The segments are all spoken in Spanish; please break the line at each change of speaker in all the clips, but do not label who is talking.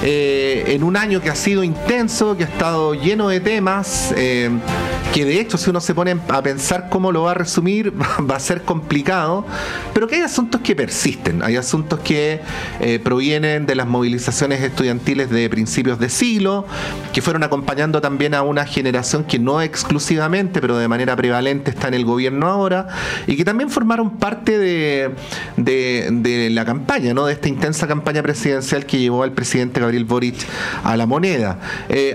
que en un año que ha sido intenso, que ha estado lleno de temas, que de hecho si uno se pone a pensar cómo lo va a resumir va a ser complicado, pero que hay asuntos que persisten, hay asuntos que provienen de las movilizaciones estudiantiles de principios de siglo, que fueron acompañando también a una generación que no exclusivamente, pero de manera prevalente está en el gobierno ahora, y que también formaron parte de la campaña, ¿no? De esta intensa campaña presidencial que llevó al presidente Gabriel Boric a la moneda.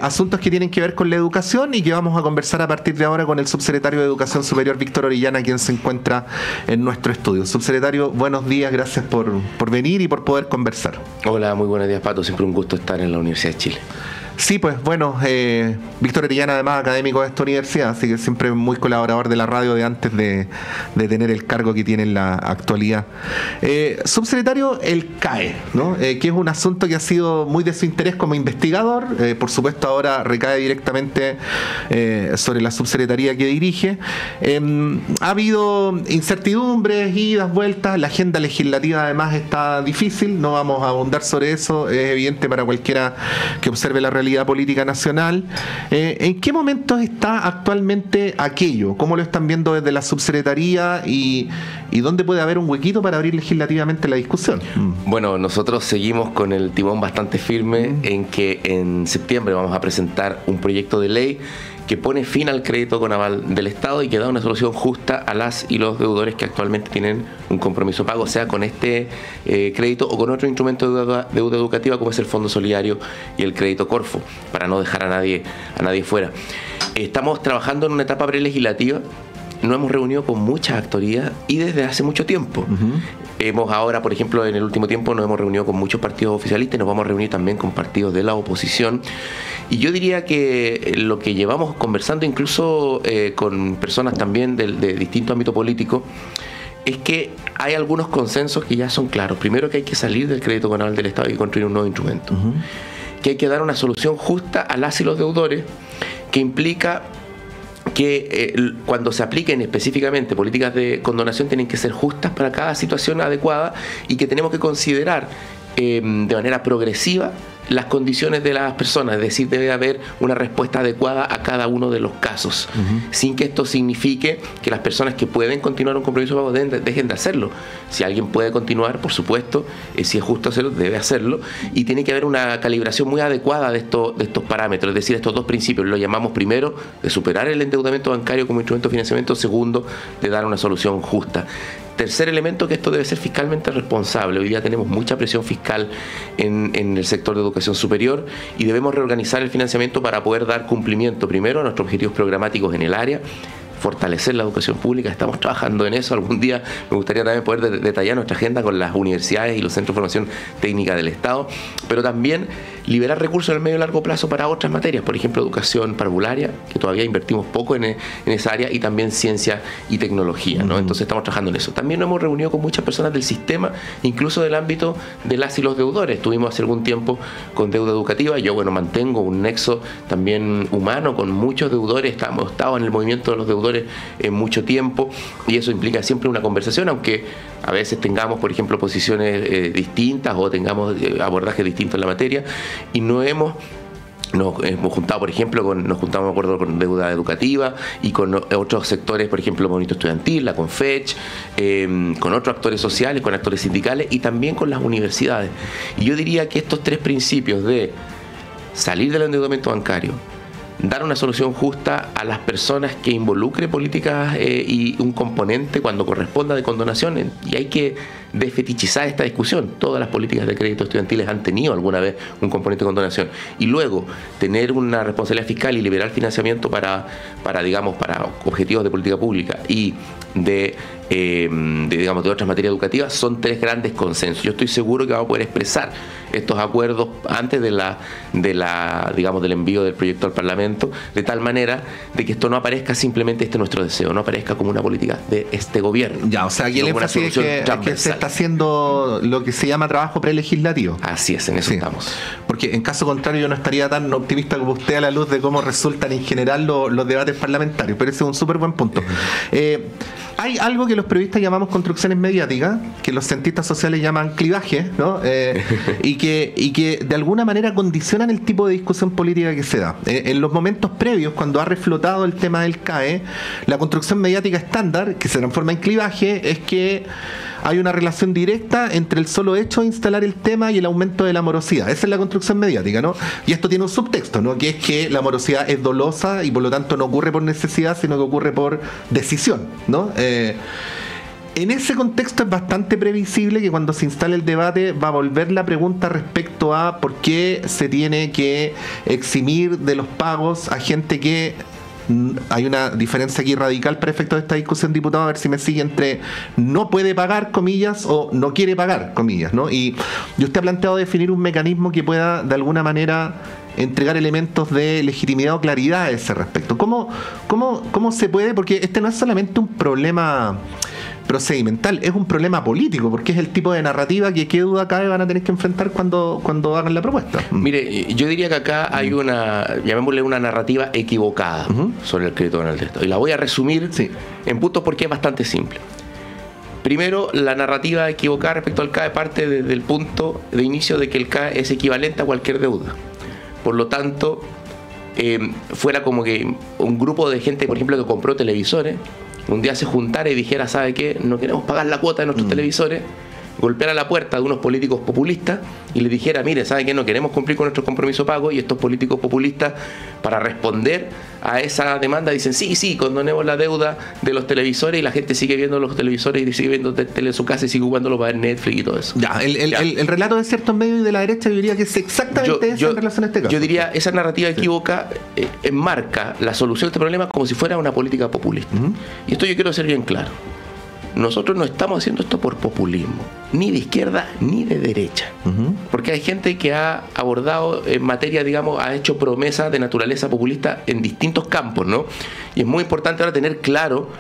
Asuntos que tienen que ver con la educación y que vamos a conversar a partir de ahora con el subsecretario de Educación Superior, Víctor Orellana, quien se encuentra en nuestro estudio. Subsecretario, buenos días, gracias por venir y por poder conversar.
Hola, muy buenos días, Pato. Siempre un gusto estar en la Universidad de Chile.
Sí, pues bueno, Víctor Orellana además académico de esta universidad, así que siempre muy colaborador de la radio de antes de tener el cargo que tiene en la actualidad. Subsecretario, el CAE, ¿no? Que es un asunto que ha sido muy de su interés como investigador, por supuesto ahora recae directamente sobre la subsecretaría que dirige. Ha habido incertidumbres, idas, vueltas, la agenda legislativa además está difícil, no vamos a abundar sobre eso, es evidente para cualquiera que observe la realidad política nacional. ¿En qué momentos está actualmente aquello? ¿Cómo lo están viendo desde la subsecretaría y dónde puede haber un huequito para abrir legislativamente la discusión?
Bueno, nosotros seguimos con el timón bastante firme en que en septiembre vamos a presentar un proyecto de ley que pone fin al crédito con aval del Estado y que da una solución justa a las y los deudores que actualmente tienen un compromiso pago, sea con este crédito o con otro instrumento de deuda educativa como es el Fondo Solidario y el crédito Corfo, para no dejar a nadie fuera. Estamos trabajando en una etapa prelegislativa. Nos hemos reunido con muchas actorías y desde hace mucho tiempo. Hemos ahora, por ejemplo, en el último tiempo nos hemos reunido con muchos partidos oficialistas y nos vamos a reunir también con partidos de la oposición. Y yo diría que lo que llevamos conversando incluso con personas también de distinto ámbito político es que hay algunos consensos que ya son claros. Primero, que hay que salir del crédito con aval del Estado y construir un nuevo instrumento. Que hay que dar una solución justa a las y los deudores, que implica que cuando se apliquen específicamente políticas de condonación tienen que ser justas para cada situación adecuada y que tenemos que considerar de manera progresiva las condiciones de las personas, es decir, debe haber una respuesta adecuada a cada uno de los casos, sin que esto signifique que las personas que pueden continuar un compromiso de pago dejen de hacerlo. Si alguien puede continuar, por supuesto, si es justo hacerlo, debe hacerlo, y tiene que haber una calibración muy adecuada de estos parámetros, es decir, estos dos principios, lo llamamos primero de superar el endeudamiento bancario como instrumento de financiamiento, segundo, de dar una solución justa. Tercer elemento, que esto debe ser fiscalmente responsable. Hoy día tenemos mucha presión fiscal en el sector de educación superior y debemos reorganizar el financiamiento para poder dar cumplimiento primero a nuestros objetivos programáticos en el área, fortalecer la educación pública. Estamos trabajando en eso. Algún día me gustaría también poder detallar nuestra agenda con las universidades y los centros de formación técnica del Estado, pero también liberar recursos en el medio y largo plazo para otras materias, por ejemplo, educación parvularia, que todavía invertimos poco en esa área, y también ciencia y tecnología, ¿no? Entonces estamos trabajando en eso. También nos hemos reunido con muchas personas del sistema, incluso del ámbito de las y los deudores. Estuvimos hace algún tiempo con deuda educativa. Yo, mantengo un nexo también humano con muchos deudores. Hemos estado en el movimiento de los deudores en mucho tiempo y eso implica siempre una conversación, aunque a veces tengamos, por ejemplo, posiciones distintas o tengamos abordajes distintos en la materia, y nos hemos juntado, por ejemplo, nos juntamos de acuerdo con deuda educativa y con otros sectores, por ejemplo, Movimiento Estudiantil, la CONFECH, con otros actores sociales, con actores sindicales y también con las universidades. Y yo diría que estos tres principios de salir del endeudamiento bancario, dar una solución justa a las personas que involucre políticas y un componente cuando corresponda de condonación, y hay que desfetichizar esta discusión. Todas las políticas de crédito estudiantiles han tenido alguna vez un componente de condonación, y luego tener una responsabilidad fiscal y liberar financiamiento para objetivos de política pública y de otras materias educativas, son tres grandes consensos. Yo estoy seguro que vamos a poder expresar estos acuerdos antes del envío del proyecto al Parlamento, de tal manera de que esto no aparezca simplemente nuestro deseo, no aparezca como una política de este gobierno.
Ya, o sea, aquí el énfasis es que se está haciendo lo que se llama trabajo prelegislativo.
Así es, en eso estamos.
Porque en caso contrario yo no estaría tan optimista como usted a la luz de cómo resultan en general los debates parlamentarios, pero ese es un súper buen punto. Hay algo que los periodistas llamamos construcciones mediáticas, que los cientistas sociales llaman clivaje, ¿no? y que de alguna manera condicionan el tipo de discusión política que se da. En los momentos previos, cuando ha reflotado el tema del CAE, la construcción mediática estándar, que se transforma en clivaje, es que hay una relación directa entre el solo hecho de instalar el tema y el aumento de la morosidad. Esa es la construcción mediática, ¿no? Y esto tiene un subtexto, ¿no? Que es que la morosidad es dolosa y por lo tanto no ocurre por necesidad, sino que ocurre por decisión, ¿no? En ese contexto es bastante previsible que cuando se instale el debate va a volver la pregunta respecto a por qué se tiene que eximir de los pagos a gente que... Hay una diferencia aquí radical para efectos de esta discusión, diputado, a ver si me sigue, entre no puede pagar, comillas, o no quiere pagar, comillas, ¿no? Y usted ha planteado definir un mecanismo que pueda, de alguna manera, entregar elementos de legitimidad o claridad a ese respecto. ¿Cómo se puede? Porque este no es solamente un problema procedimental, es un problema político, porque es el tipo de narrativa que qué duda cabe van a tener que enfrentar cuando hagan la propuesta.
Mire, yo diría que acá hay llamémosle una narrativa equivocada sobre el crédito penal del Estado. Y la voy a resumir en puntos porque es bastante simple. Primero, la narrativa equivocada respecto al CAE parte desde el punto de inicio de que el CAE es equivalente a cualquier deuda. Por lo tanto, fuera como que un grupo de gente, por ejemplo, que compró televisores, un día se juntara y dijera, ¿sabe qué? No queremos pagar la cuota de nuestros televisores, golpeara la puerta de unos políticos populistas y le dijera, mire, ¿sabe qué? No queremos cumplir con nuestro compromiso pago, y estos políticos populistas, para responder a esa demanda, dicen, sí, condonemos la deuda de los televisores, y la gente sigue viendo los televisores y sigue viendo tele en su casa y sigue jugándolo para ver Netflix y todo eso.
El relato de ciertos medios y de la derecha, yo diría que es exactamente eso en relación a este caso.
Yo diría, esa narrativa equívoca enmarca la solución de este problema como si fuera una política populista. Y esto yo quiero ser bien claro. Nosotros no estamos haciendo esto por populismo, ni de izquierda ni de derecha. Porque hay gente que ha abordado en materia, digamos, ha hecho promesas de naturaleza populista en distintos campos, ¿no? Y es muy importante ahora tener claro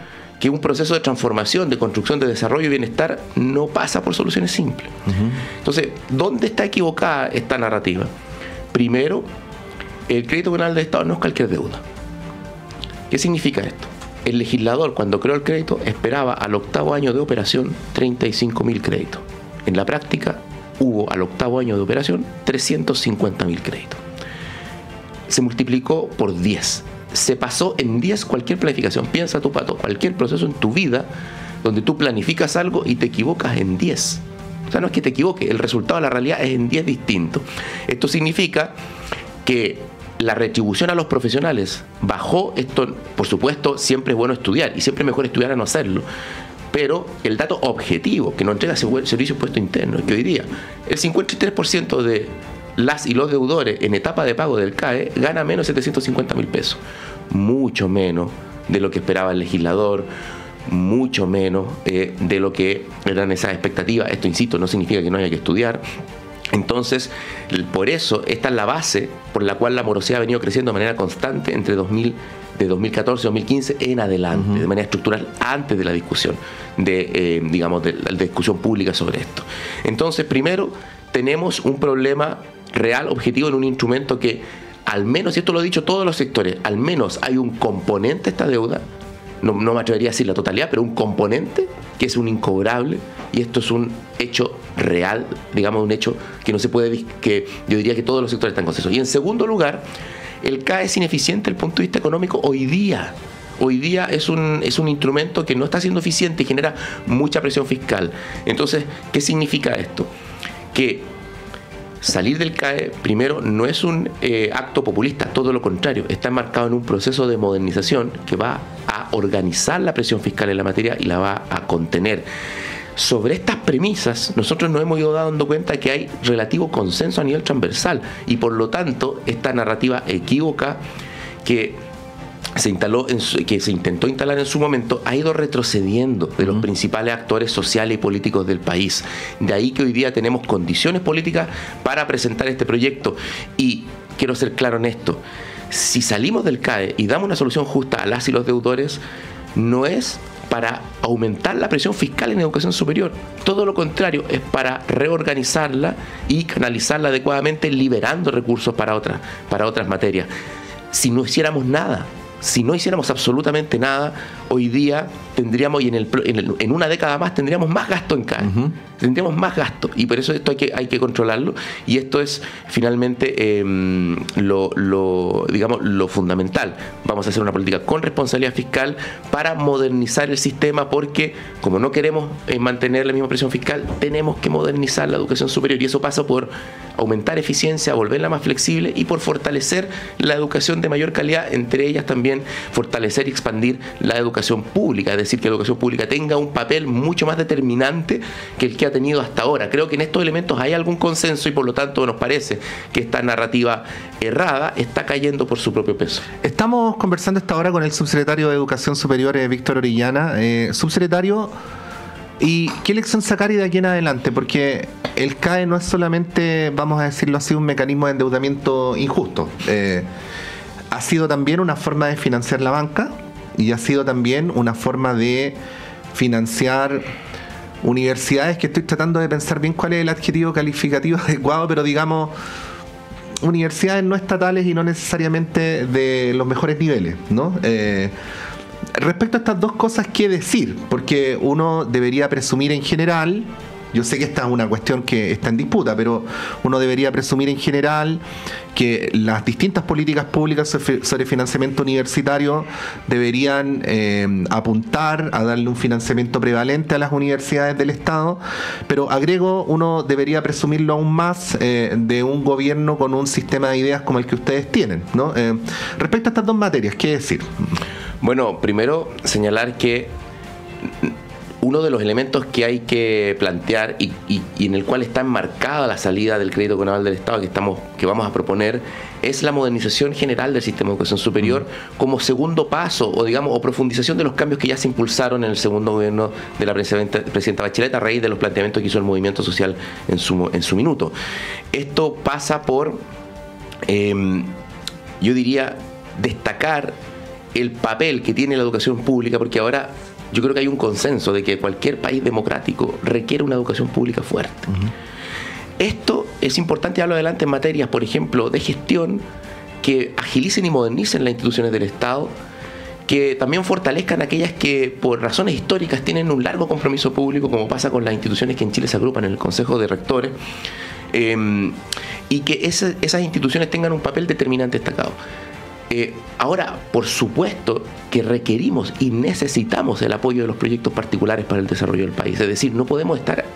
que un proceso de transformación, de construcción, de desarrollo y bienestar no pasa por soluciones simples. Entonces, ¿dónde está equivocada esta narrativa? Primero, el crédito penal del Estado no es cualquier deuda. ¿Qué significa esto? El legislador, cuando creó el crédito, esperaba al 8º año de operación 35.000 créditos. En la práctica, hubo al 8º año de operación 350.000 créditos. Se multiplicó por 10. Se pasó en 10 cualquier planificación. Piensa tú, Pato, cualquier proceso en tu vida donde tú planificas algo y te equivocas en 10. O sea, no es que te equivoques, el resultado de la realidad es en 10 distintos. Esto significa que la retribución a los profesionales bajó. Esto, por supuesto, siempre es bueno estudiar y siempre es mejor estudiar a no hacerlo. Pero el dato objetivo que nos entrega Servicio de Impuesto Interno es que hoy día el 53% de las y los deudores en etapa de pago del CAE gana menos de 750.000 pesos. Mucho menos de lo que esperaba el legislador, mucho menos de lo que eran esas expectativas. Esto, insisto, no significa que no haya que estudiar. Entonces, por eso, esta es la base por la cual la morosidad ha venido creciendo de manera constante de 2014 a 2015 en adelante, de manera estructural, antes de la discusión, de la discusión pública sobre esto. Entonces, primero, tenemos un problema real, objetivo, en un instrumento que, al menos, y esto lo he dicho todos los sectores, al menos hay un componente de esta deuda, no me atrevería a decir la totalidad, pero un componente que es un incobrable, y esto es un hecho real, digamos, un hecho que no se puede, que yo diría que todos los sectores están consensos. Y en segundo lugar, el CAE es ineficiente desde el punto de vista económico hoy día. Hoy día es un instrumento que no está siendo eficiente y genera mucha presión fiscal. Entonces, ¿qué significa esto? Que salir del CAE, primero, no es un acto populista, todo lo contrario, está enmarcado en un proceso de modernización que va a organizar la presión fiscal en la materia y la va a contener. Sobre estas premisas, nosotros nos hemos ido dando cuenta que hay relativo consenso a nivel transversal, y por lo tanto, esta narrativa equívoca que se intentó instalar en su momento ha ido retrocediendo de los principales actores sociales y políticos del país. De ahí que hoy día tenemos condiciones políticas para presentar este proyecto. Y quiero ser claro en esto: si salimos del CAE y damos una solución justa a las y los deudores, no es para aumentar la presión fiscal en educación superior. Todo lo contrario, es para reorganizarla y canalizarla adecuadamente, liberando recursos para otras materias. Si no hiciéramos nada, si no hiciéramos absolutamente nada, hoy día tendríamos, y en una década más, tendríamos más gasto en CAE. Tendríamos más gasto. Y por eso esto hay que controlarlo. Y esto es finalmente lo fundamental. Vamos a hacer una política con responsabilidad fiscal para modernizar el sistema, porque como no queremos mantener la misma presión fiscal, tenemos que modernizar la educación superior. Y eso pasa por aumentar eficiencia, volverla más flexible y por fortalecer la educación de mayor calidad, entre ellas también fortalecer y expandir la educación pública, es decir, que la educación pública tenga un papel mucho más determinante que el que ha tenido hasta ahora. Creo que en estos elementos hay algún consenso y por lo tanto nos parece que esta narrativa errada está cayendo por su propio peso.
Estamos conversando esta hora con el subsecretario de Educación Superior, Víctor Orellana. Subsecretario, ¿y qué lección sacar y de aquí en adelante? Porque el CAE no es solamente, vamos a decirlo así, un mecanismo de endeudamiento injusto. Ha sido también una forma de financiar la banca y ha sido también una forma de financiar universidades, que estoy tratando de pensar bien cuál es el adjetivo calificativo adecuado, pero digamos universidades no estatales y no necesariamente de los mejores niveles, ¿no? Respecto a estas dos cosas, ¿qué decir? Porque uno debería presumir en general, yo sé que esta es una cuestión que está en disputa, pero uno debería presumir en general que las distintas políticas públicas sobre financiamiento universitario deberían apuntar a darle un financiamiento prevalente a las universidades del Estado, pero agrego, uno debería presumirlo aún más de un gobierno con un sistema de ideas como el que ustedes tienen, ¿no? Respecto a estas dos materias, ¿qué decir?
Bueno, primero señalar que uno de los elementos que hay que plantear y en el cual está enmarcada la salida del crédito con aval del Estado que vamos a proponer es la modernización general del sistema de educación superior como segundo paso o profundización de los cambios que ya se impulsaron en el segundo gobierno de la presidenta Bachelet a raíz de los planteamientos que hizo el movimiento social en su minuto. Esto pasa por, yo diría, destacar el papel que tiene la educación pública, porque ahora yo creo que hay un consenso de que cualquier país democrático requiere una educación pública fuerte. Esto es importante llevarlo adelante en materias, por ejemplo, de gestión, que agilicen y modernicen las instituciones del Estado, que también fortalezcan aquellas que por razones históricas tienen un largo compromiso público, como pasa con las instituciones que en Chile se agrupan en el Consejo de Rectores, y que esas instituciones tengan un papel determinante destacado. Ahora, por supuesto que requerimos y necesitamos el apoyo de los proyectos particulares para el desarrollo del país. Es decir, no podemos estar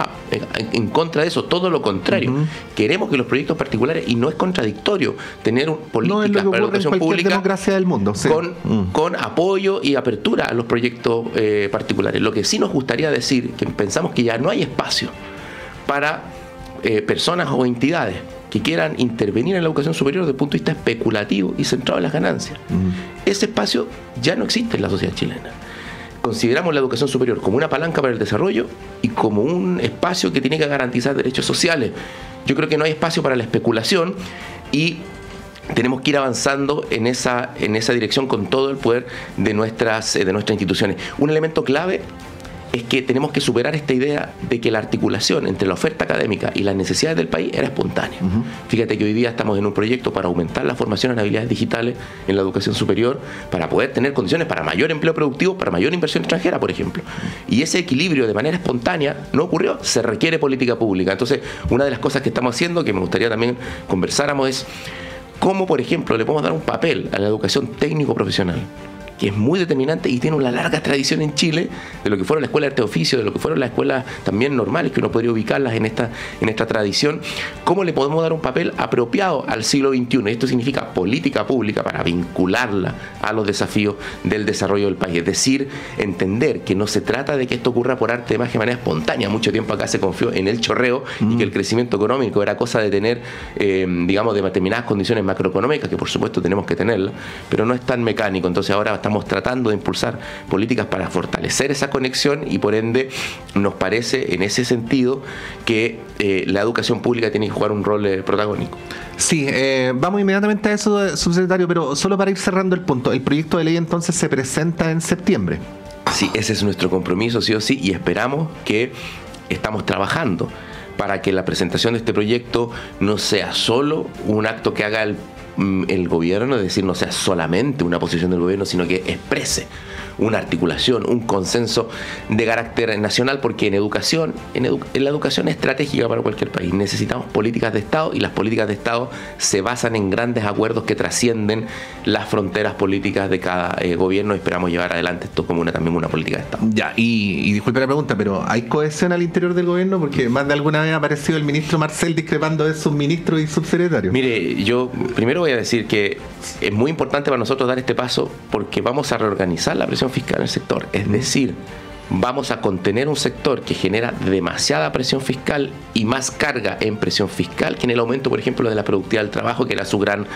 en contra de eso, todo lo contrario. Queremos que los proyectos particulares, y no es contradictorio tener políticas para la educación pública
democracia del mundo, sí,
con apoyo y apertura a los proyectos particulares. Lo que sí nos gustaría decir, que pensamos que ya no hay espacio para personas o entidades que quieran intervenir en la educación superior desde el punto de vista especulativo y centrado en las ganancias. Ese espacio ya no existe en la sociedad chilena. Consideramos la educación superior como una palanca para el desarrollo y como un espacio que tiene que garantizar derechos sociales. Yo creo que no hay espacio para la especulación y tenemos que ir avanzando en esa dirección con todo el poder de nuestras instituciones. Un elemento clave es que tenemos que superar esta idea de que la articulación entre la oferta académica y las necesidades del país era espontánea. Fíjate que hoy día estamos en un proyecto para aumentar la formación en habilidades digitales en la educación superior, para poder tener condiciones para mayor empleo productivo, para mayor inversión extranjera, por ejemplo. Y ese equilibrio de manera espontánea no ocurrió, se requiere política pública. Entonces, una de las cosas que estamos haciendo, que me gustaría también conversáramos, es cómo, por ejemplo, le podemos dar un papel a la educación técnico-profesional, que es muy determinante y tiene una larga tradición en Chile, de lo que fueron las escuelas de arte oficio, de lo que fueron las escuelas también normales, que uno podría ubicarlas en esta tradición. ¿Cómo le podemos dar un papel apropiado al siglo XXI? Esto significa política pública para vincularla a los desafíos del desarrollo del país. Es decir, entender que no se trata de que esto ocurra por arte de magia de manera espontánea. Mucho tiempo acá se confió en el chorreo y que el crecimiento económico era cosa de tener, digamos, de determinadas condiciones macroeconómicas, que por supuesto tenemos que tenerlas, pero no es tan mecánico. Entonces ahora estamos tratando de impulsar políticas para fortalecer esa conexión y por ende nos parece en ese sentido que la educación pública tiene que jugar un rol protagónico.
Sí, vamos inmediatamente a eso, subsecretario, pero solo para ir cerrando el punto, el proyecto de ley entonces se presenta en septiembre.
Sí, ese es nuestro compromiso, sí o sí, y esperamos que estamos trabajando para que la presentación de este proyecto no sea solo un acto que haga el el gobierno, es decir, no sea solamente una posición del gobierno, sino que exprese una articulación, un consenso de carácter nacional, porque en educación, la educación es estratégica para cualquier país. Necesitamos políticas de Estado, y las políticas de Estado se basan en grandes acuerdos que trascienden las fronteras políticas de cada gobierno. Esperamos llevar adelante esto como también una política de Estado.
Ya, y disculpe la pregunta, pero ¿hay cohesión al interior del gobierno? Porque más de alguna vez ha aparecido el ministro Marcel discrepando de sus ministros y subsecretarios.
Mire, yo primero voy a decir que es muy importante para nosotros dar este paso, porque vamos a reorganizar la presión fiscal en el sector. Es decir, vamos a contener un sector que genera demasiada presión fiscal y más carga en presión fiscal que en el aumento, por ejemplo, de la productividad del trabajo, que era su gran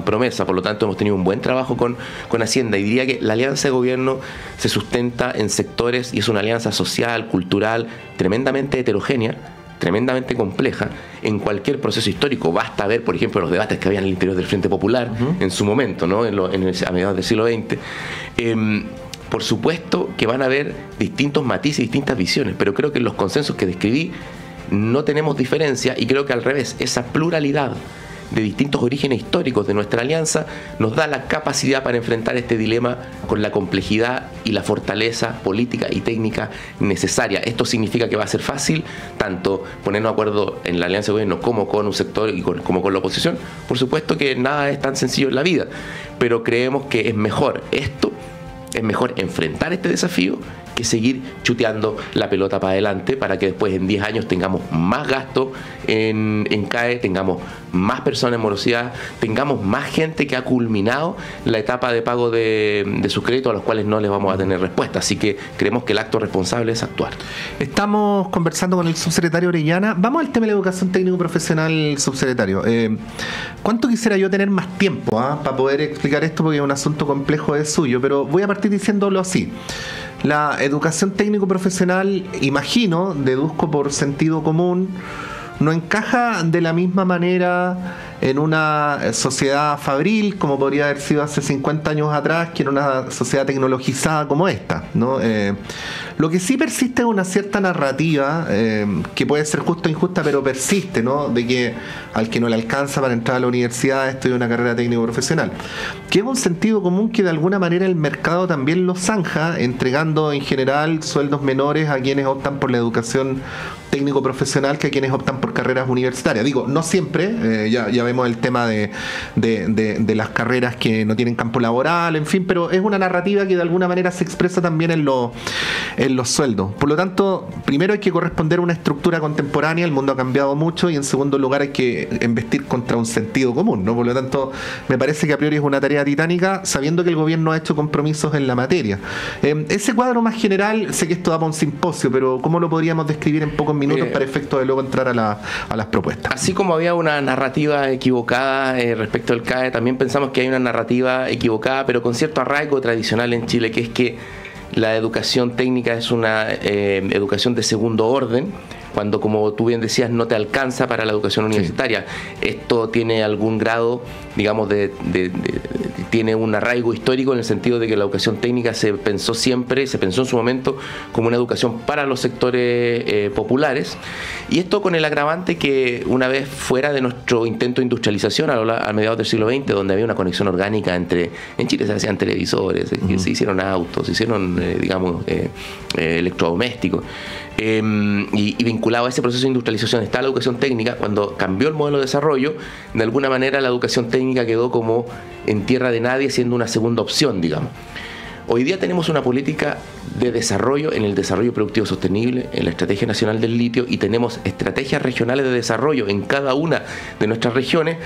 promesa. Por lo tanto, hemos tenido un buen trabajo con Hacienda, y diría que la alianza de gobierno se sustenta en sectores, y es una alianza social, cultural, tremendamente heterogénea, tremendamente compleja en cualquier proceso histórico. Basta ver, por ejemplo, los debates que había en el interior del Frente Popular en su momento, ¿no? A mediados del siglo XX. Por supuesto que van a haber distintos matices y distintas visiones, pero creo que en los consensos que describí no tenemos diferencia, y creo que al revés, esa pluralidad de distintos orígenes históricos de nuestra alianza nos da la capacidad para enfrentar este dilema con la complejidad y la fortaleza política y técnica necesaria. Esto significa que va a ser fácil tanto ponernos de acuerdo en la alianza de gobierno como con un sector y como con la oposición. Por supuesto que nada es tan sencillo en la vida, pero creemos que es mejor enfrentar este desafío que seguir chuteando la pelota para adelante, para que después en 10 años tengamos más gasto en CAE, tengamos más personas en morosidad, tengamos más gente que ha culminado la etapa de pago de sus créditos, a los cuales no les vamos a tener respuesta. Así que creemos que el acto responsable es actuar.
Estamos conversando con el subsecretario Orellana. Vamos al tema de la educación técnico profesional, subsecretario. ¿Cuánto quisiera yo tener más tiempo para poder explicar esto? Porque es un asunto complejo, es suyo, pero voy a partir diciéndolo así. La educación técnico profesional, imagino, deduzco por sentido común, no encaja de la misma manera en una sociedad fabril, como podría haber sido hace 50 años atrás, que en una sociedad tecnologizada como esta, ¿no? Lo que sí persiste es una cierta narrativa, que puede ser justa o injusta, pero persiste, ¿no? De que al que no le alcanza para entrar a la universidad estudia una carrera técnico profesional, que es un sentido común que de alguna manera el mercado también lo zanja, entregando en general sueldos menores a quienes optan por la educación técnico profesional que a quienes optan por carreras universitarias. Digo, no siempre, ya vemos el tema de las carreras que no tienen campo laboral, en fin, pero es una narrativa que de alguna manera se expresa también en los sueldos. Por lo tanto, primero hay que corresponder a una estructura contemporánea, el mundo ha cambiado mucho, y en segundo lugar hay que embestir contra un sentido común, ¿no? Por lo tanto, me parece que a priori es una tarea titánica, sabiendo que el gobierno ha hecho compromisos en la materia. Ese cuadro más general, sé que esto da para un simposio, pero ¿cómo lo podríamos describir en pocos minutos para efecto de luego entrar a las propuestas?
Así como había una narrativa equivocada respecto al CAE, también pensamos que hay una narrativa equivocada, pero con cierto arraigo tradicional en Chile, que es que la educación técnica es una educación de segundo orden, cuando, como tú bien decías, no te alcanza para la educación universitaria. Sí. Esto tiene algún grado, digamos, tiene un arraigo histórico, en el sentido de que la educación técnica se pensó en su momento como una educación para los sectores populares, y esto con el agravante que una vez fuera de nuestro intento de industrialización a mediados del siglo XX, donde había una conexión orgánica en Chile se hacían televisores, se hicieron autos, se hicieron electrodomésticos, y vinculado a ese proceso de industrialización está la educación técnica. Cuando cambió el modelo de desarrollo, de alguna manera la educación técnica quedó como en tierra de nadie, siendo una segunda opción, digamos. Hoy día tenemos una política de desarrollo en el desarrollo productivo sostenible, en la Estrategia Nacional del Litio, y tenemos estrategias regionales de desarrollo en cada una de nuestras regiones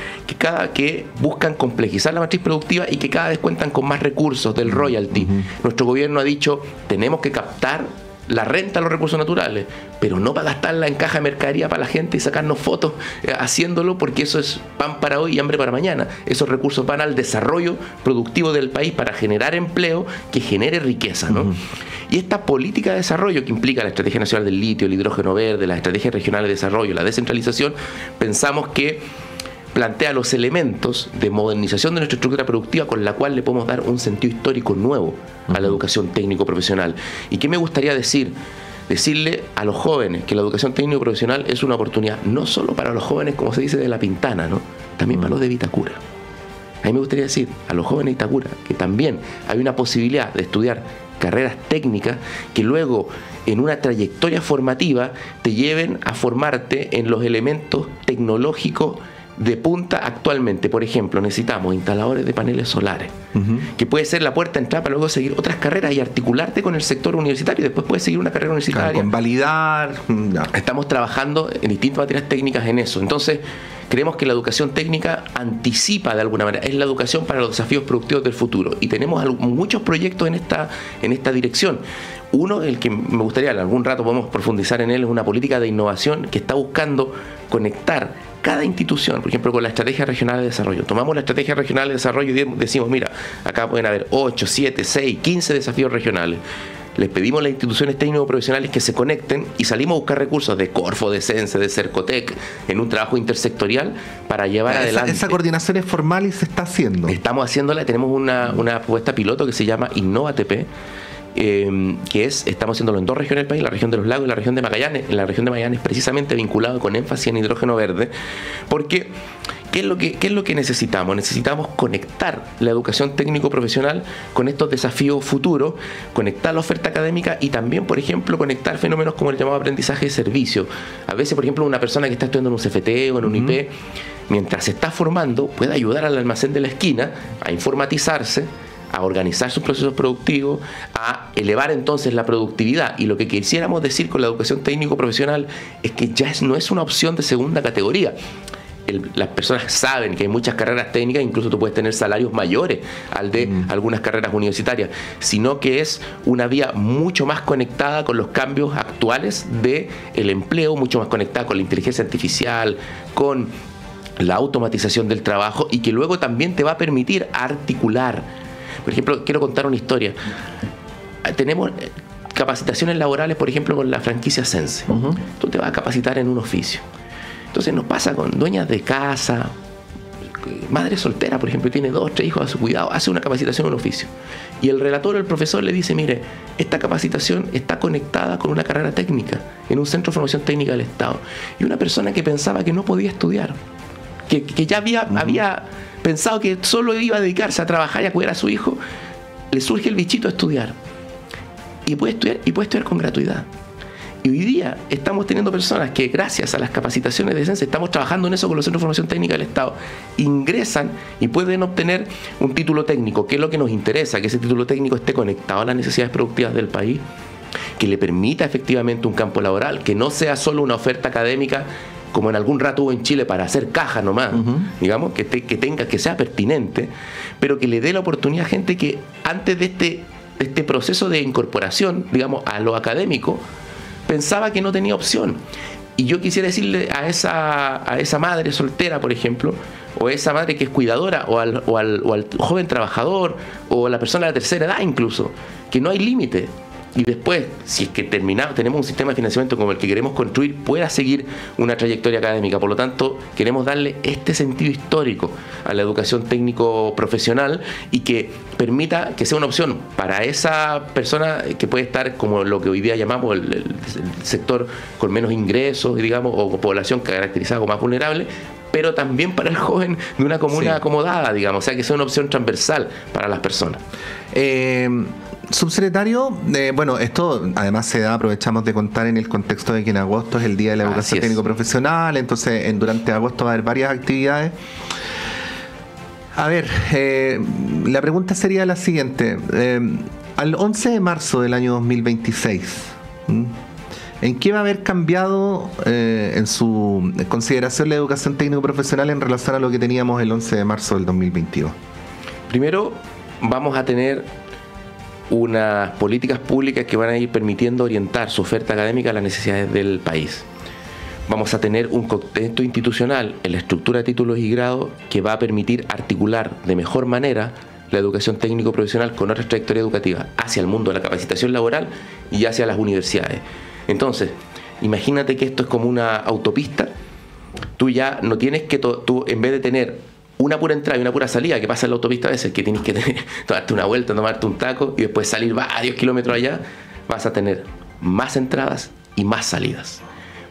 que buscan complejizar la matriz productiva y que cada vez cuentan con más recursos del royalty. Nuestro gobierno ha dicho, tenemos que captar la renta a los recursos naturales, pero no para gastarla en caja de mercadería para la gente y sacarnos fotos haciéndolo, porque eso es pan para hoy y hambre para mañana. Esos recursos van al desarrollo productivo del país para generar empleo que genere riqueza, ¿no? Y esta política de desarrollo, que implica la Estrategia Nacional del Litio, el hidrógeno verde, las estrategias regionales de desarrollo, la descentralización, pensamos que plantea los elementos de modernización de nuestra estructura productiva, con la cual le podemos dar un sentido histórico nuevo a la educación técnico-profesional. ¿Y qué me gustaría decirle a los jóvenes? Que la educación técnico-profesional es una oportunidad no solo para los jóvenes, como se dice, de La Pintana, ¿no? También para los de Vitacura. A mí me gustaría decir a los jóvenes de Itacura que también hay una posibilidad de estudiar carreras técnicas que luego en una trayectoria formativa te lleven a formarte en los elementos tecnológicos de punta actualmente. Por ejemplo, necesitamos instaladores de paneles solares, que puede ser la puerta de entrada para luego seguir otras carreras y articularte con el sector universitario. Después puedes seguir una carrera universitaria.
Claro, con validar. No.
Estamos trabajando en distintas materias técnicas en eso. Entonces, creemos que la educación técnica anticipa de alguna manera, es la educación para los desafíos productivos del futuro. Y tenemos muchos proyectos en esta dirección. Uno, el que me gustaría, en algún rato podemos profundizar en él, es una política de innovación que está buscando conectar cada institución, por ejemplo, con la estrategia regional de desarrollo. Tomamos la estrategia regional de desarrollo y decimos, mira, acá pueden haber 8, 7, 6, 15 desafíos regionales. Les pedimos a las instituciones técnico-profesionales que se conecten y salimos a buscar recursos de Corfo, de Sense, de Cercotec, en un trabajo intersectorial para llevar adelante.
Esa coordinación es formal y se está haciendo.
Estamos haciéndola, tenemos una propuesta piloto que se llama InnovaTP, estamos haciéndolo en 2 regiones del país, la región de los lagos y la región de Magallanes. En la región de Magallanes precisamente vinculado con énfasis en hidrógeno verde, porque ¿qué es lo que necesitamos? Necesitamos conectar la educación técnico-profesional con estos desafíos futuros, conectar la oferta académica y también, por ejemplo, conectar fenómenos como el llamado aprendizaje de servicio. A veces, por ejemplo, una persona que está estudiando en un CFT o en un IP, mientras se está formando, puede ayudar al almacén de la esquina a informatizarse, a organizar sus procesos productivos, a elevar entonces la productividad. Y lo que quisiéramos decir con la educación técnico-profesional es que ya no es una opción de segunda categoría. Las personas saben que hay muchas carreras técnicas, incluso tú puedes tener salarios mayores al de algunas carreras universitarias, sino que es una vía mucho más conectada con los cambios actuales del empleo, mucho más conectada con la inteligencia artificial, con la automatización del trabajo, y que luego también te va a permitir articular. Por ejemplo, quiero contar una historia. Tenemos capacitaciones laborales, por ejemplo, con la franquicia Sense. Tú te vas a capacitar en un oficio. Entonces nos pasa con dueñas de casa, madre soltera, por ejemplo, tiene 2, 3 hijos a su cuidado, hace una capacitación en un oficio. Y el relator o el profesor le dice, mire, esta capacitación está conectada con una carrera técnica en un centro de formación técnica del Estado. Y una persona que pensaba que no podía estudiar, que ya había pensado que solo iba a dedicarse a trabajar y a cuidar a su hijo, le surge el bichito a estudiar. Y puede estudiar con gratuidad. Y hoy día estamos teniendo personas que, gracias a las capacitaciones de Sense, estamos trabajando en eso con los centros de formación técnica del Estado, ingresan y pueden obtener un título técnico, que es lo que nos interesa, que ese título técnico esté conectado a las necesidades productivas del país, que le permita efectivamente un campo laboral, que no sea solo una oferta académica como en algún rato hubo en Chile para hacer caja nomás, digamos, que sea pertinente, pero que le dé la oportunidad a gente que antes de este proceso de incorporación, digamos, a lo académico, pensaba que no tenía opción. Y yo quisiera decirle a esa madre soltera, por ejemplo, o a esa madre que es cuidadora, o al joven trabajador, o a la persona de la tercera edad incluso, que no hay límite. Y después, si es que tenemos un sistema de financiamiento como el que queremos construir, pueda seguir una trayectoria académica. Por lo tanto, queremos darle este sentido histórico a la educación técnico-profesional y que permita que sea una opción para esa persona que puede estar como lo que hoy día llamamos el sector con menos ingresos, digamos, o población caracterizada como más vulnerable, pero también para el joven de una comuna acomodada, digamos, o sea, que sea una opción transversal para las personas.
Subsecretario, bueno, esto además aprovechamos de contar en el contexto de que en agosto es el Día de la Educación Técnico-Profesional, entonces durante agosto va a haber varias actividades. A ver, la pregunta sería la siguiente. Al 11 de marzo del año 2026, ¿en qué va a haber cambiado en su consideración la educación técnico-profesional en relación a lo que teníamos el 11 de marzo del 2022?
Primero, vamos a tener unas políticas públicas que van a ir permitiendo orientar su oferta académica a las necesidades del país. Vamos a tener un contexto institucional en la estructura de títulos y grados que va a permitir articular de mejor manera la educación técnico-profesional con otras trayectorias educativas hacia el mundo de la capacitación laboral y hacia las universidades. Entonces, imagínate que esto es como una autopista. Tú ya no tienes que, tú en vez de tener una pura entrada y una pura salida, que pasa en la autopista a veces, que tienes que darte una vuelta, tomarte un taco y después salir varios kilómetros allá, vas a tener más entradas y más salidas.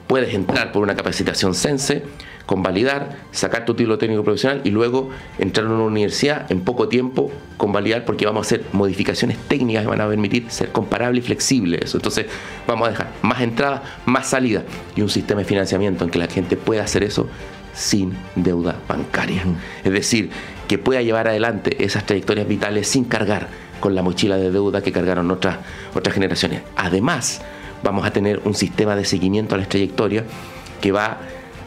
Puedes entrar por una capacitación Sense convalidar, sacar tu título técnico profesional y luego entrar a una universidad en poco tiempo, convalidar, porque vamos a hacer modificaciones técnicas que van a permitir ser comparable y flexible eso. Entonces vamos a dejar más entradas, más salidas y un sistema de financiamiento en que la gente pueda hacer eso sin deuda bancaria. Es decir, que pueda llevar adelante esas trayectorias vitales sin cargar con la mochila de deuda que cargaron otras generaciones. Además, vamos a tener un sistema de seguimiento a las trayectorias que va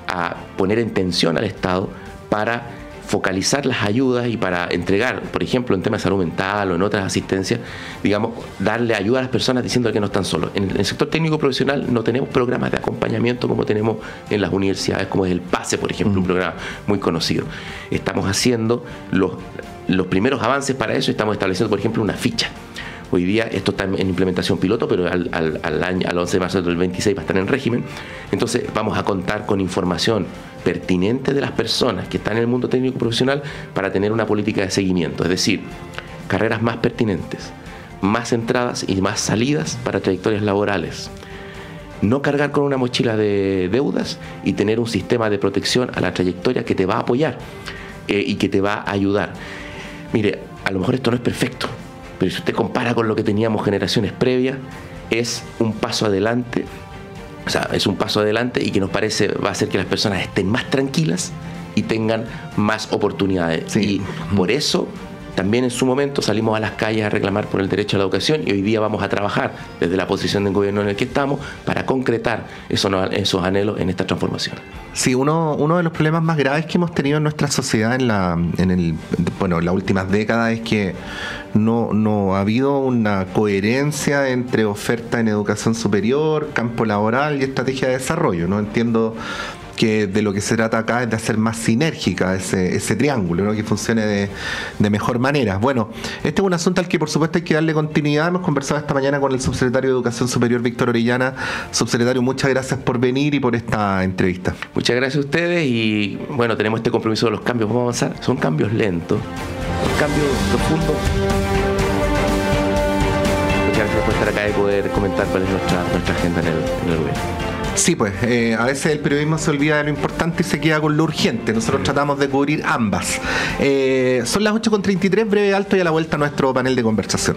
a poner en tensión al Estado para focalizar las ayudas y para entregar, por ejemplo, en temas de salud mental o en otras asistencias, digamos, darle ayuda a las personas diciendo que no están solos. En el sector técnico profesional no tenemos programas de acompañamiento como tenemos en las universidades, como es el PASE, por ejemplo, un programa muy conocido. Estamos haciendo los primeros avances para eso, estamos estableciendo, por ejemplo, una ficha. Hoy día esto está en implementación piloto, pero al 11 de marzo del 26 va a estar en régimen. Entonces vamos a contar con información pertinente de las personas que están en el mundo técnico profesional para tener una política de seguimiento. Es decir, carreras más pertinentes, más entradas y más salidas para trayectorias laborales. No cargar con una mochila de deudas y tener un sistema de protección a la trayectoria que te va a apoyar y que te va a ayudar. Mire, a lo mejor esto no es perfecto, pero si usted compara con lo que teníamos generaciones previas, es un paso adelante. O sea, es un paso adelante y que nos parece va a hacer que las personas estén más tranquilas y tengan más oportunidades. Sí. Y por eso también en su momento salimos a las calles a reclamar por el derecho a la educación y hoy día vamos a trabajar desde la posición del gobierno en el que estamos para concretar esos anhelos en esta transformación.
Sí, uno de los problemas más graves que hemos tenido en nuestra sociedad en las últimas décadas es que no ha habido una coherencia entre oferta en educación superior, campo laboral y estrategia de desarrollo. No entiendo que de lo que se trata acá es de hacer más sinérgica ese triángulo, ¿no? Que funcione de mejor manera. Bueno, este es un asunto al que por supuesto hay que darle continuidad. Hemos conversado esta mañana con el subsecretario de Educación Superior, Víctor Orellana. Subsecretario, muchas gracias por venir y por esta entrevista.
Muchas gracias a ustedes y bueno, tenemos este compromiso de los cambios. Vamos a avanzar. Son cambios lentos, son cambios profundos. Muchas gracias por estar acá y poder comentar cuál es nuestra agenda en el gobierno.
Sí, pues a veces el periodismo se olvida de lo importante y se queda con lo urgente. Nosotros tratamos de cubrir ambas. Son las 8:33, breve alto y a la vuelta nuestro panel de conversación.